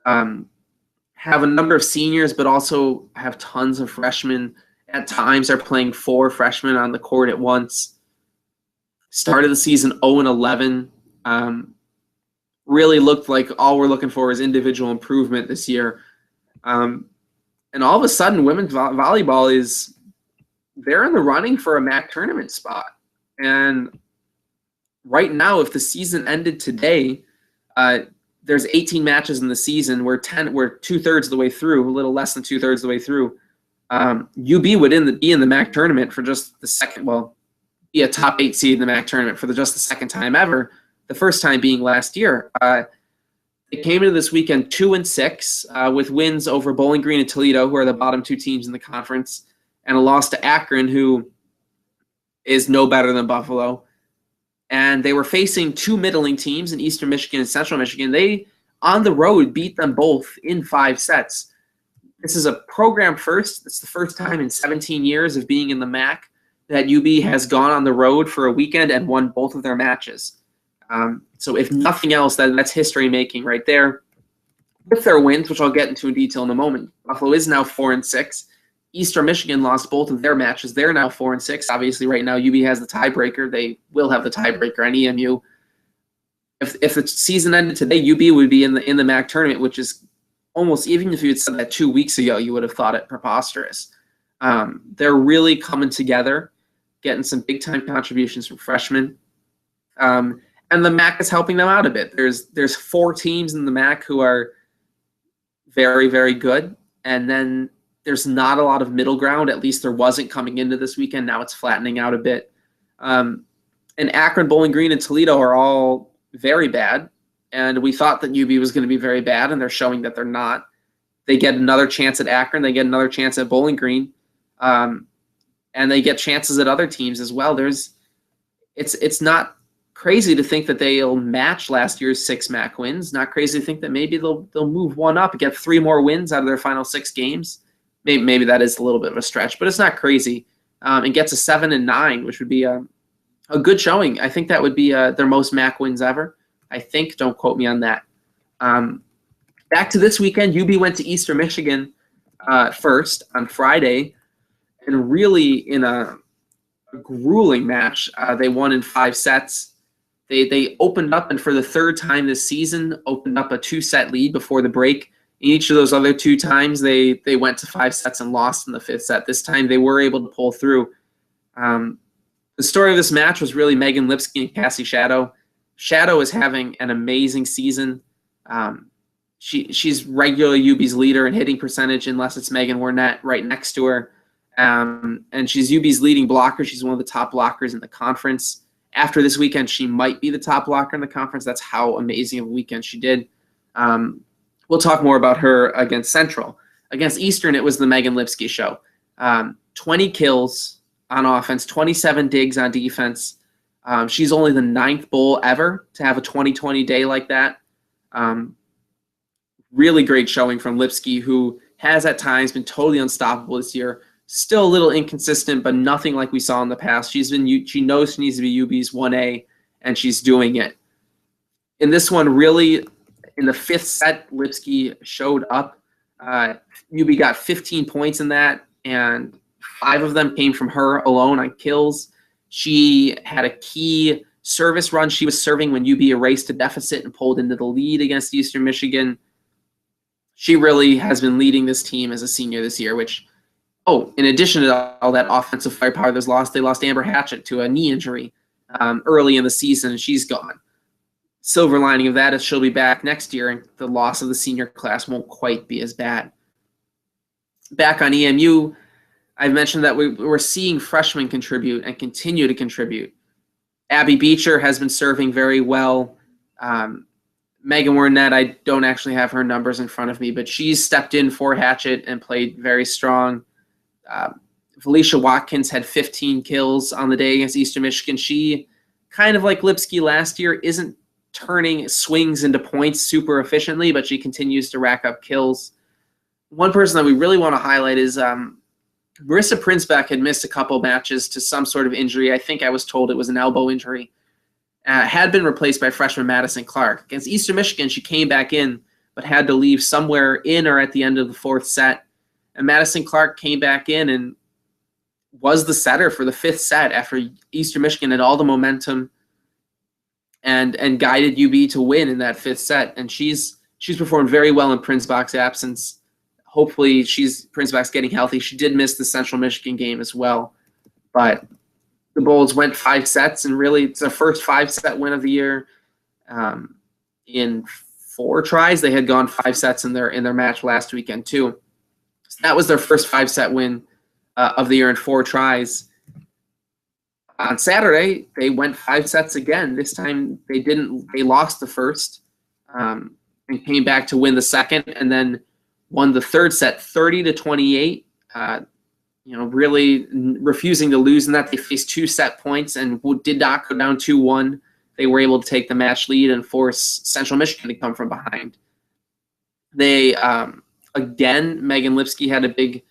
Have a number of seniors, but also have tons of freshmen. At times are playing 4 freshmen on the court at once. Started the season 0-11. Really looked like all we're looking for is individual improvement this year. And all of a sudden, women's volleyball they're in the running for a MAC tournament spot. And right now, if the season ended today, there's 18 matches in the season. We're 2/3 of the way through, a little less than 2/3 of the way through. UB would be in the MAC tournament for just the second, be a top 8 seed in the MAC tournament for just the second time ever. The first time being last year. They came into this weekend 2-6 with wins over Bowling Green and Toledo, who are the bottom 2 teams in the conference, and a loss to Akron, who is no better than Buffalo. And they were facing 2 middling teams in Eastern Michigan and Central Michigan. They, on the road, beat them both in 5 sets. This is a program first. It's the first time in 17 years of being in the MAC that UB has gone on the road for a weekend and won both of their matches. So if nothing else, that's history making right there. With their wins, which I'll get into in detail in a moment, Buffalo is now 4-6. Eastern Michigan lost both of their matches. They're now 4-6. Obviously, right now, UB has the tiebreaker. They will have the tiebreaker on EMU. If the season ended today, UB would be in the MAC tournament, which is almost, even if you had said that 2 weeks ago, you would have thought it preposterous. They're really coming together, getting some big-time contributions from freshmen. And the MAC is helping them out a bit. There's 4 teams in the MAC who are very, very good. And then there's not a lot of middle ground. At least there wasn't coming into this weekend. Now it's flattening out a bit. And Akron, Bowling Green, and Toledo are all very bad. And we thought that UB was going to be very bad, and they're showing that they're not. They get another chance at Akron. They get another chance at Bowling Green. And they get chances at other teams as well. It's not crazy to think that they'll match last year's 6 MAC wins. Not crazy to think that maybe they'll move one up and get 3 more wins out of their final 6 games. Maybe that is a little bit of a stretch, but it's not crazy. And gets a 7-9, which would be a good showing. I think that would be their most MAC wins ever. I think. Don't quote me on that. Back to this weekend, UB went to Eastern Michigan first on Friday, and really in a grueling match. They won in 5 sets. They opened up, and for the 3rd time this season, opened up a 2-set lead before the break. Each of those other 2 times, they went to 5 sets and lost in the 5th set. This time, they were able to pull through. The story of this match was really Megan Lipsky and Cassie Shadow. Shadow is having an amazing season. She's regularly UB's leader in hitting percentage, unless it's Megan Wernette right next to her. And she's UB's leading blocker. She's one of the top blockers in the conference. After this weekend, she might be the top blocker in the conference. That's how amazing of a weekend she did. We'll talk more about her against Central. Against Eastern, it was the Megan Lipsky show. 20 kills on offense, 27 digs on defense. She's only the 9th bowl ever to have a 2020 day like that. Really great showing from Lipsky, who has at times been totally unstoppable this year. Still a little inconsistent, but nothing like we saw in the past. She knows she needs to be UB's 1A, and she's doing it. In this one, really, in the 5th set, Lipsky showed up. UB got 15 points in that, and 5 of them came from her alone on kills. She had a key service run. She was serving when UB erased a deficit and pulled into the lead against Eastern Michigan. She really has been leading this team as a senior this year, which, in addition to all that offensive firepower they lost Amber Hatchett to a knee injury early in the season, and she's gone. Silver lining of that is she'll be back next year, and the loss of the senior class won't quite be as bad. Back on EMU, I've mentioned that we're seeing freshmen contribute and continue to contribute. Abby Beecher has been serving very well. Megan Wernette, I don't actually have her numbers in front of me, but she's stepped in for Hatchett and played very strong. Felicia Watkins had 15 kills on the day against Eastern Michigan. She, kind of like Lipsky last year, isn't turning swings into points super efficiently, but she continues to rack up kills. One person that we really want to highlight is Marissa Prinsbeck had missed a couple matches to some sort of injury. I think I was told it was an elbow injury. Had been replaced by freshman Madison Clark. Against Eastern Michigan, she came back in, but had to leave somewhere in or at the end of the 4th set. And Madison Clark came back in and was the setter for the 5th set after Eastern Michigan had all the momentum and guided UB to win in that 5th set. And she's performed very well in Prinsbeck's absence. Hopefully Prinsbeck's getting healthy. She did miss the Central Michigan game as well. But the Bulls went 5 sets, and really it's their first 5-set win of the year. In 4 tries, they had gone 5 sets in their match last weekend too. So that was their first 5-set win of the year in 4 tries. On Saturday, they went 5 sets again. This time they didn't. They lost the first and came back to win the second, and then won the third set 30-28. Really refusing to lose in that. They faced 2 set points and did not go down 2-1. They were able to take the match lead and force Central Michigan to come from behind. They again, Megan Lipsky had a big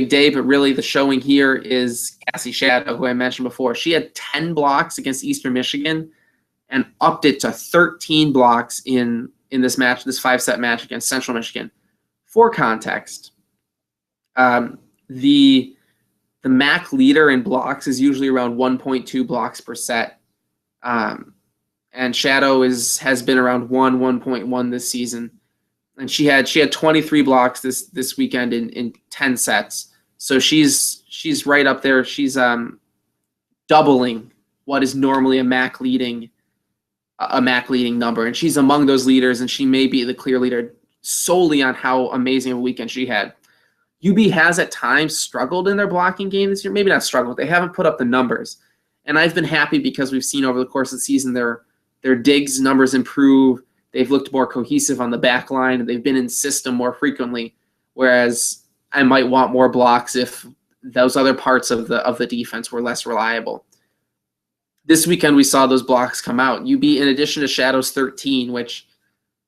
day, but really the showing here is Cassie Shadow, who I mentioned before. She had 10 blocks against Eastern Michigan and upped it to 13 blocks in this match, this 5-set match against Central Michigan. For context, the MAC leader in blocks is usually around 1.2 blocks per set. And Shadow has been around 1.1 this season. And she had 23 blocks this weekend in 10 sets. So she's right up there. She's doubling what is normally a MAC leading number. And she's among those leaders, and she may be the clear leader solely on how amazing of a weekend she had. UB has at times struggled in their blocking game this year. Maybe not struggled. They haven't put up the numbers. And I've been happy because we've seen over the course of the season their digs numbers improve. They've looked more cohesive on the back line, and they've been in system more frequently, whereas I might want more blocks if those other parts of the defense were less reliable. This weekend we saw those blocks come out. UB, in addition to Shadow's 13, which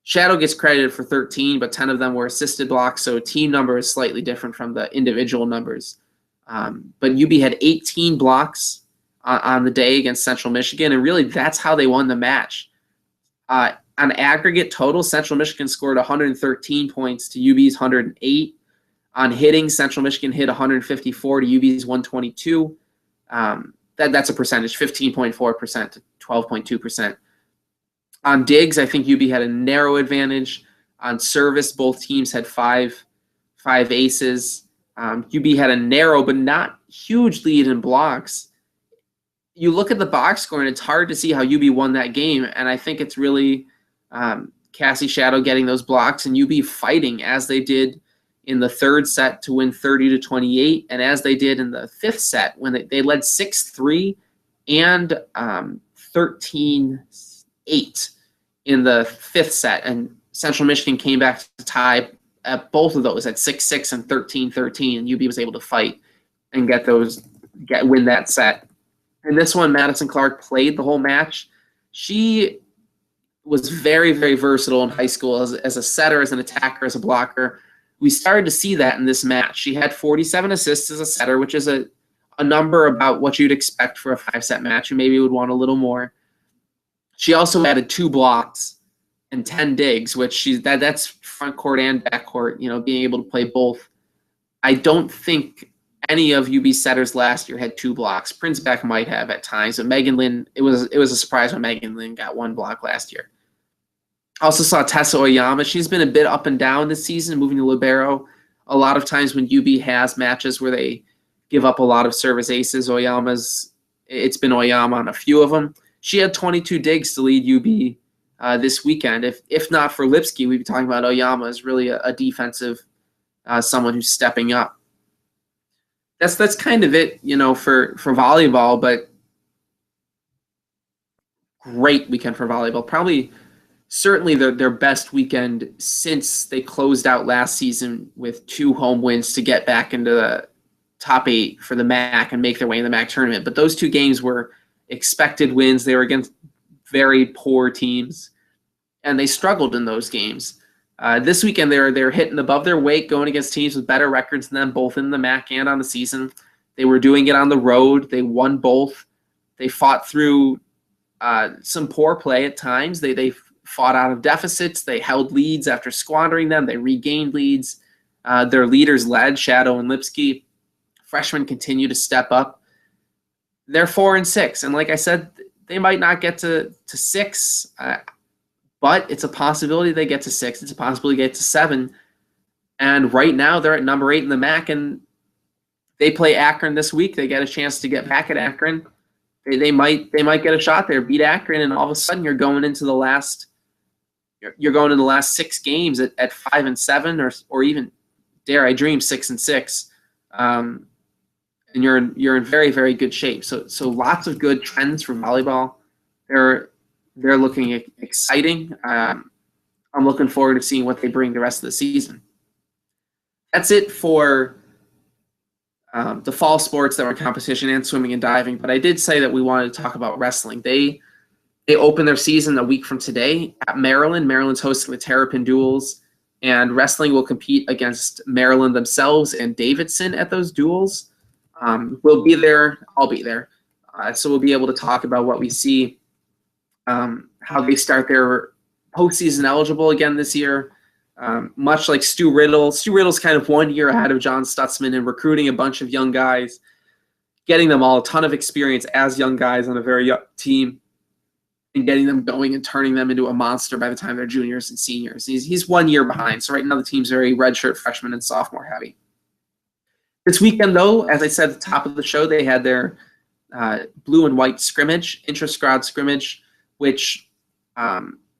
Shadow gets credited for 13, but 10 of them were assisted blocks, so team number is slightly different from the individual numbers. But UB had 18 blocks on the day against Central Michigan, and really that's how they won the match. On aggregate total, Central Michigan scored 113 points to UB's 108. On hitting, Central Michigan hit 154 to UB's 122. That's a percentage, 15.4% to 12.2%. On digs, I think UB had a narrow advantage. On service, both teams had five aces. UB had a narrow but not huge lead in blocks. You look at the box score, and it's hard to see how UB won that game, and I think it's really Cassie Shadow getting those blocks and UB fighting as they did in the third set to win 30-28, and as they did in the 5th set when they led 6-3 and 13-8 in the 5th set, and Central Michigan came back to tie at both of those at 6-6 and 13-13, and UB was able to fight and win that set. And this one, Madison Clark played the whole match. She was very, very versatile in high school as a setter, as an attacker, as a blocker. We started to see that in this match. She had 47 assists as a setter, which is a number about what you'd expect for a 5-set match. You maybe would want a little more. She also added 2 blocks and 10 digs, which that's front court and back court, being able to play both. I don't think any of UB setters last year had 2 blocks. Prince Beck might have at times, but Megan Lynn, it was a surprise when Megan Lynn got 1 block last year. Also saw Tessa Oyama. She's been a bit up and down this season, moving to libero. A lot of times when UB has matches where they give up a lot of service aces, it's been Oyama on a few of them. She had 22 digs to lead UB this weekend. If not for Lipsky, we'd be talking about Oyama as really a defensive someone who's stepping up. That's kind of it, for volleyball, but great weekend for volleyball. Certainly their best weekend since they closed out last season with 2 home wins to get back into the top 8 for the MAC and make their way in the MAC tournament. But those 2 games were expected wins. They were against very poor teams, and they struggled in those games. This weekend, they're hitting above their weight, going against teams with better records than them, both in the MAC and on the season. They were doing it on the road. They won both. They fought through some poor play at times. They fought out of deficits. They held leads after squandering them. They regained leads. Their leaders led, Shadow and Lipsky. Freshmen continue to step up. They're 4-6, and like I said, they might not get to 6. But it's a possibility they get to 6. It's a possibility they get to 7. And right now they're at number 8 in the MAC, and They play Akron this week. They get a chance to get back at Akron. They might get a shot there, beat Akron, and all of a sudden you're going into the last 6 games at 5-7 or even, dare I dream, 6-6. And you're in very, very good shape. So lots of good trends for volleyball. They're looking exciting. I'm looking forward to seeing what they bring the rest of the season. That's it for the fall sports that were in competition, and swimming and diving. But I did say that we wanted to talk about wrestling. They open their season a week from today at Maryland. Maryland's hosting the Terrapin Duels, and wrestling will compete against Maryland themselves and Davidson at those duels. We'll be there. I'll be there. So we'll be able to talk about what we see, how they start their postseason eligible again this year. Much like Stu Riddle. Stu Riddle's kind of 1 year ahead of John Stutzman in recruiting a bunch of young guys, getting them all a ton of experience as young guys on a very young team, and getting them going and turning them into a monster by the time they're juniors and seniors. He's 1 year behind. So right now the team's very redshirt freshman and sophomore heavy. This weekend, though, as I said at the top of the show, they had their blue and white scrimmage, intra-squad scrimmage, which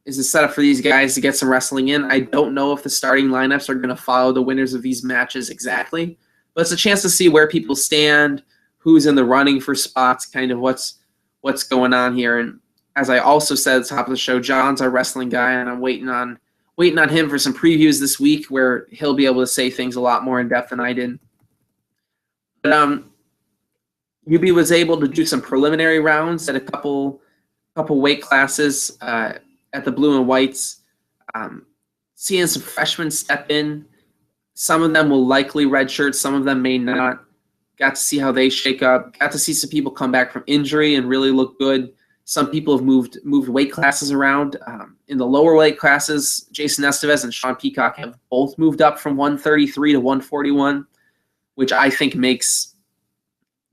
is a setup for these guys to get some wrestling in. I don't know if the starting lineups are going to follow the winners of these matches exactly, but it's a chance to see where people stand, who's in the running for spots, kind of what's going on here. And as I also said at the top of the show, John's our wrestling guy, and I'm waiting on him for some previews this week where he'll be able to say things a lot more in depth than I did. But UB was able to do some preliminary rounds at a couple weight classes at the blue and whites, seeing some freshmen step in. Some of them will likely redshirt, some of them may not. Got to see how they shake up. Got to see some people come back from injury and really look good. Some people have moved weight classes around. In the lower weight classes, Jason Estevez and Sean Peacock have both moved up from 133 to 141, which I think makes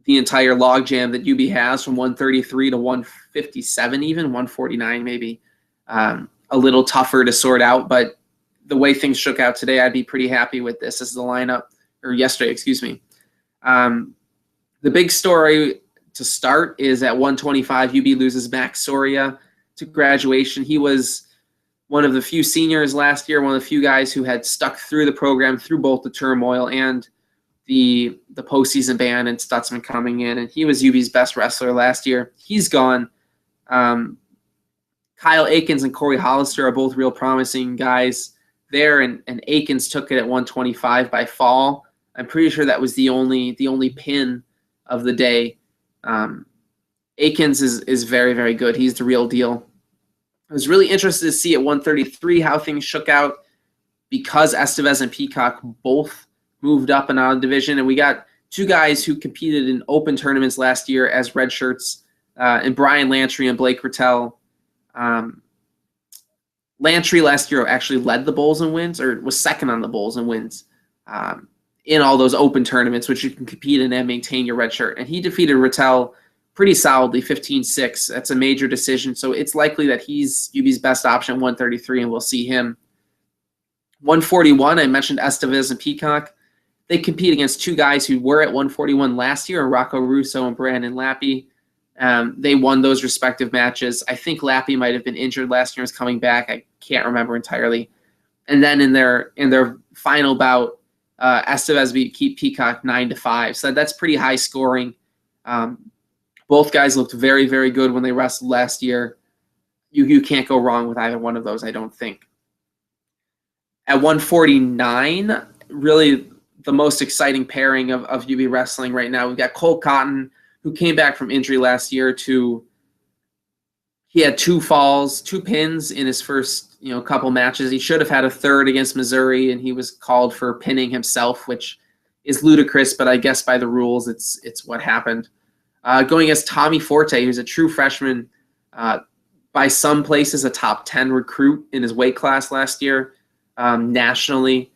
the entire logjam that UB has from 133 to 157, even 149 maybe, a little tougher to sort out. But the way things shook out today, I'd be pretty happy with this. This is the lineup, or yesterday, excuse me. The big story to start is at 125, UB loses Max Soria to graduation. He was one of the few seniors last year, one of the few guys who had stuck through the program through both the turmoil and the postseason ban and Stutzman coming in, and he was UB's best wrestler last year. He's gone. Kyle Akins and Corey Hollister are both real promising guys there, and Akins took it at 125 by fall. I'm pretty sure that was the only pin of the day. Akins is very, very good. He's the real deal. I was really interested to see at 133 how things shook out because Estevez and Peacock both moved up and out of division, and we got two guys who competed in open tournaments last year as red shirts, and Brian Lantry and Blake Rattel. Lantry last year actually led the Bulls in wins, or was second on the Bulls in wins in all those open tournaments, which you can compete in and maintain your red shirt. And he defeated Rattel pretty solidly, 15-6. That's a major decision, so it's likely that he's UB's best option, 133, and we'll see him. 141, I mentioned Estevez and Peacock. They compete against two guys who were at 141 last year, Rocco Russo and Brandon Lappy. They won those respective matches. I think Lappy might have been injured last year and is coming back. I can't remember entirely. And then in their final bout, Estevez beat Peacock 9-5. So that's pretty high scoring. Both guys looked very, very good when they wrestled last year. You can't go wrong with either one of those, I don't think. At 149, really the most exciting pairing of UB wrestling right now. We've got Colt Cotton, who came back from injury last year he had 2 falls, 2 pins in his first couple matches. He should have had a third against Missouri, and he was called for pinning himself, which is ludicrous, but I guess by the rules it's what happened. Going against Tommy Forte, who's a true freshman, by some places a top 10 recruit in his weight class last year. Nationally,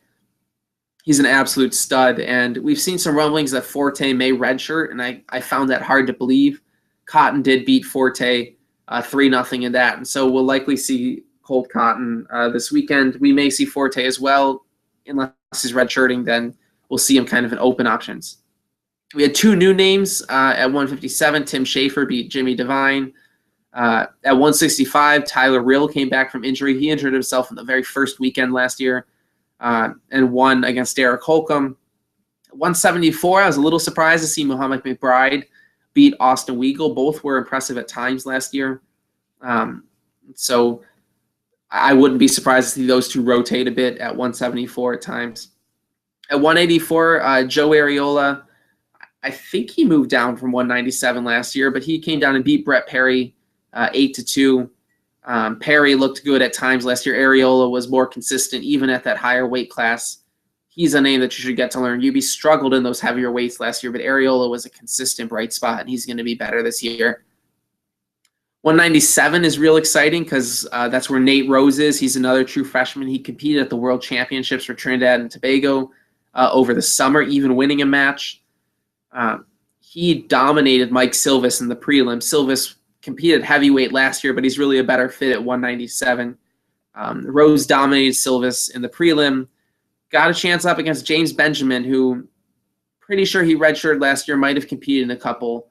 he's an absolute stud, and we've seen some rumblings that Forte may redshirt, and I found that hard to believe. Cotton did beat Forte 3-0 in that, and so we'll likely see Colt Cotton this weekend. We may see Forte as well, unless he's redshirting, then we'll see him kind of in open options. We had two new names at 157. Tim Schafer beat Jimmy Devine. At 165, Tyler Rill came back from injury. He injured himself in the very first weekend last year and won against Derek Holcomb. At 174, I was a little surprised to see Muhammad McBride beat Austin Weigel. Both were impressive at times last year. So I wouldn't be surprised to see those two rotate a bit at 174 at times. At 184, Joe Areola, I think he moved down from 197 last year, but he came down and beat Brett Perry 8-2. Perry looked good at times last year. Areola was more consistent even at that higher weight class. He's a name that you should get to learn. UB struggled in those heavier weights last year, but Areola was a consistent bright spot, and he's going to be better this year. 197 is real exciting because that's where Nate Rose is. He's another true freshman. He competed at the World Championships for Trinidad and Tobago over the summer, even winning a match. He dominated Mike Silvis in the prelim. Silvis competed heavyweight last year, but he's really a better fit at 197. Rose dominated Silvis in the prelim. Got a chance up against James Benjamin, who pretty sure he redshirted last year, might have competed in a couple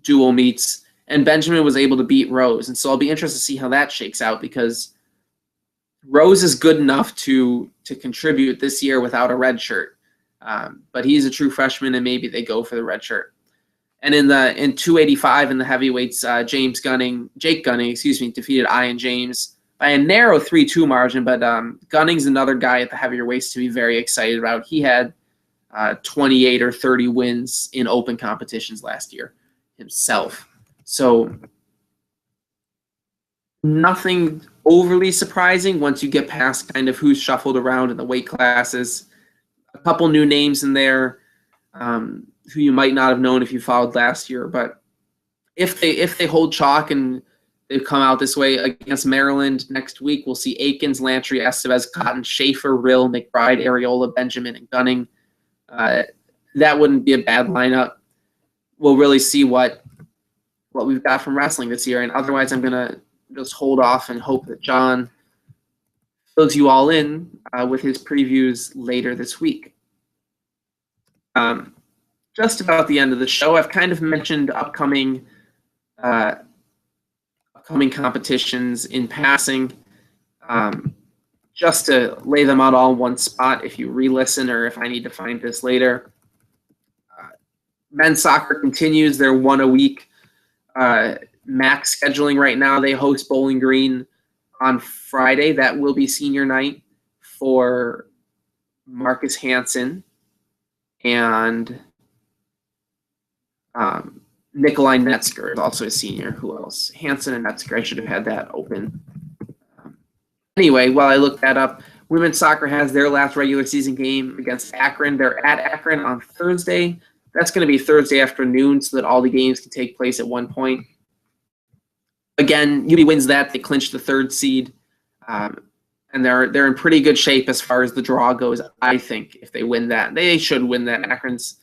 dual meets. And Benjamin was able to beat Rose. And so I'll be interested to see how that shakes out because Rose is good enough to contribute this year without a red shirt. But he's a true freshman, and maybe they go for the red shirt. And in 285 in the heavyweights, Jake Gunning, defeated Ian James by a narrow 3-2 margin. But Gunning's another guy at the heavier weights to be very excited about. He had 28 or 30 wins in open competitions last year himself. So nothing overly surprising once you get past kind of who's shuffled around in the weight classes. A couple new names in there who you might not have known if you followed last year. But if they hold chalk and they've come out this way against Maryland next week, we'll see Akins, Lantry, Estevez, Cotton, Schafer, Rill, McBride, Areola, Benjamin, and Gunning. That wouldn't be a bad lineup. We'll really see what we've got from wrestling this year. And otherwise, I'm going to just hold off and hope that John fills you all in with his previews later this week. Just about the end of the show, I've kind of mentioned upcoming competitions in passing, just to lay them out all in one spot if you re-listen or if I need to find this later. Men's soccer continues their one-a-week max scheduling right now. They host Bowling Green on Friday. That will be senior night for Marcus Hansen and Nikolai Netzger is also a senior. Who else? Hansen and Netzger. I should have had that open. Anyway, while I look that up, women's soccer has their last regular season game against Akron. They're at Akron on Thursday. That's going to be Thursday afternoon so that all the games can take place at one point. Again, UB wins that. They clinch the third seed. And they're in pretty good shape as far as the draw goes, I think, if they win that. They should win that. Akron's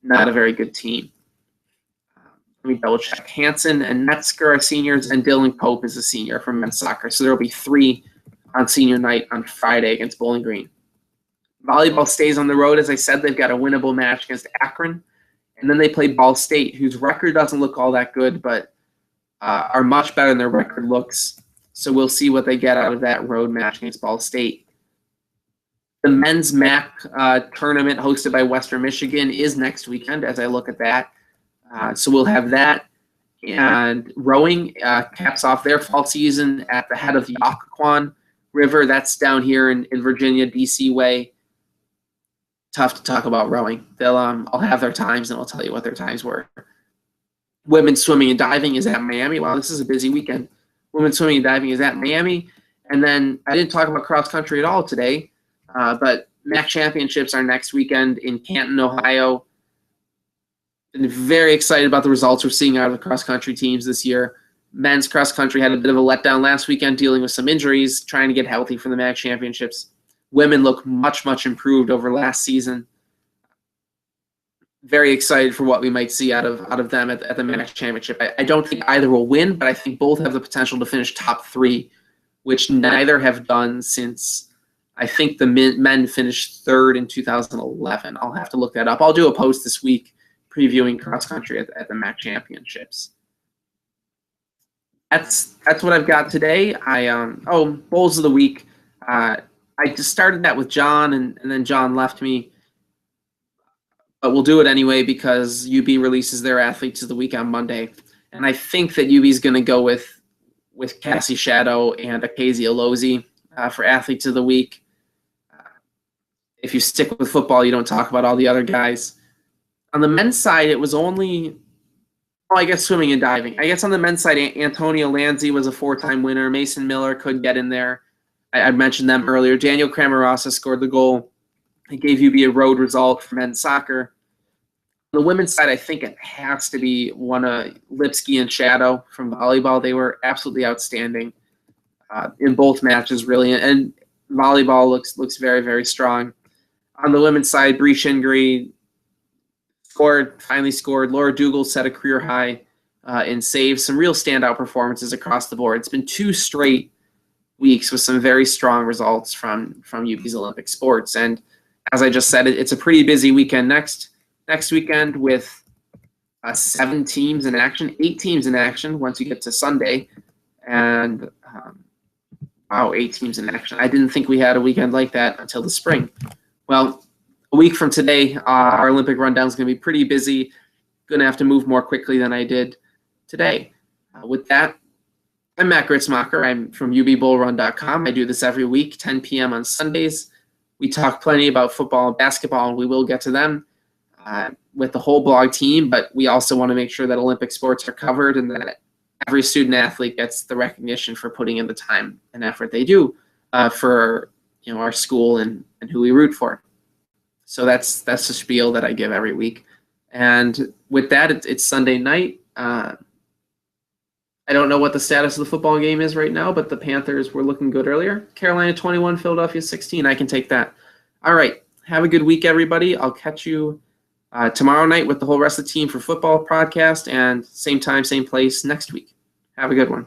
not a very good team. Let me double check. Hansen and Metzger are seniors, and Dylan Pope is a senior from men's soccer. So there will be 3 on senior night on Friday against Bowling Green. Volleyball stays on the road. As I said, they've got a winnable match against Akron. And then they play Ball State, whose record doesn't look all that good, but are much better than their record looks. So we'll see what they get out of that road match against Ball State. The men's MAC tournament hosted by Western Michigan is next weekend as I look at that. So we'll have that. And rowing caps off their fall season at the head of the Occoquan River. That's down here in Virginia, D.C. way. Tough to talk about rowing. I'll have their times and I'll tell you what their times were. Women's swimming and diving is at Miami. Wow, this is a busy weekend. Women's swimming and diving is at Miami. And then I didn't talk about cross country at all today, but MAC championships are next weekend in Canton, Ohio. Been very excited about the results we're seeing out of the cross country teams this year. Men's cross country had a bit of a letdown last weekend, dealing with some injuries, trying to get healthy for the MAC championships. Women look much, much improved over last season. Very excited for what we might see out of them at the MAC championship. I don't think either will win, but I think both have the potential to finish top 3, which neither have done since I think the men finished third in 2011. I'll have to look that up. I'll do a post this week previewing cross country at the MAC championships. That's what I've got today. Bowls of the week. I just started that with John, and then John left me. But we'll do it anyway because UB releases their athletes of the week on Monday. And I think that UB is going to go with Cassie Shadow and Akazi Alozi for athletes of the week. If you stick with football, you don't talk about all the other guys. On the men's side, it was only, I guess, swimming and diving. I guess on the men's side, Antonio Lanzi was a 4-time winner. Mason Miller could get in there. I mentioned them earlier. Daniel Cramarasa scored the goal. It gave UB a road result for men's soccer. On the women's side, I think it has to be one of Lipsky and Shadow from volleyball. They were absolutely outstanding in both matches, really. And volleyball looks very, very strong. On the women's side, Bree Shingri finally scored. Laura Dougal set a career high in saves. Some real standout performances across the board. It's been 2 straight weeks with some very strong results from UB's Olympic sports. And as I just said, it's a pretty busy weekend next weekend with 7 teams in action, 8 teams in action once you get to Sunday. And 8 teams in action. I didn't think we had a weekend like that until the spring. Well, a week from today, our Olympic rundown is going to be pretty busy. Going to have to move more quickly than I did today. With that, I'm Matt Gritzmacher. I'm from ubbullrun.com. I do this every week, 10 p.m. on Sundays. We talk plenty about football and basketball, and we will get to them with the whole blog team, but we also want to make sure that Olympic sports are covered and that every student athlete gets the recognition for putting in the time and effort they do for our school and who we root for. So that's the spiel that I give every week. And with that, it's Sunday night. I don't know what the status of the football game is right now, but the Panthers were looking good earlier. Carolina 21, Philadelphia 16. I can take that. All right. Have a good week, everybody. I'll catch you tomorrow night with the whole rest of the team for football podcast, and same time, same place next week. Have a good one.